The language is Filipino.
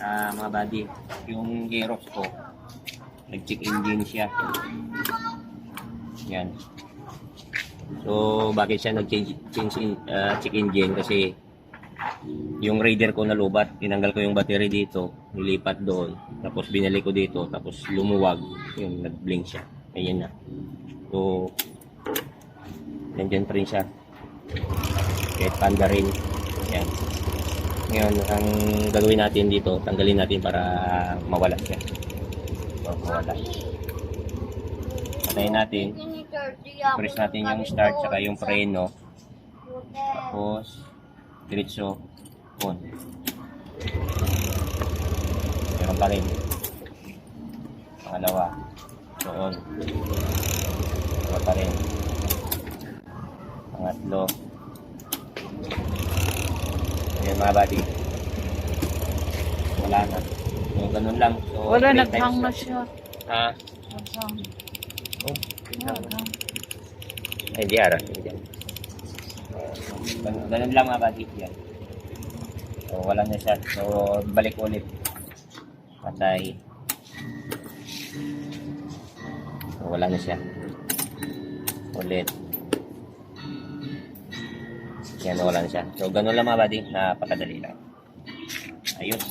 Mga buddy, yung Aerox ko, nag-check engine siya. Yan. So, bakit siya check engine? Kasi yung Raider ko nalubat, tinanggal ko yung battery dito, nilipat doon, tapos binalik ko dito, tapos lumuwag, yun, nag-blink siya. Ayan na. So, nandyan pa rin siya. Kahit panda rin. Yan. Ngayon, ang gagawin natin dito, tanggalin natin para mawala siya. So, mawala. Patayin natin. Press natin yung start saka yung preno. Tapos, diretso on. Meron pa rin. Pangalawa. So, on. Meron pa rin. Pangatlo. Ayan mga buddy. Wala na. So, ganun lang. So, Wala, 3 naghang times na siya. Ha? Naghang. Oh, Naghang. ay, di ara. Ganun lang mga buddy. Yan. So, wala na siya. So, balik ulit. Patay. So, wala na siya. Ulit. Yan, wala na siya. So, ganun lang mga buddy. Napakadali lang. Ayos.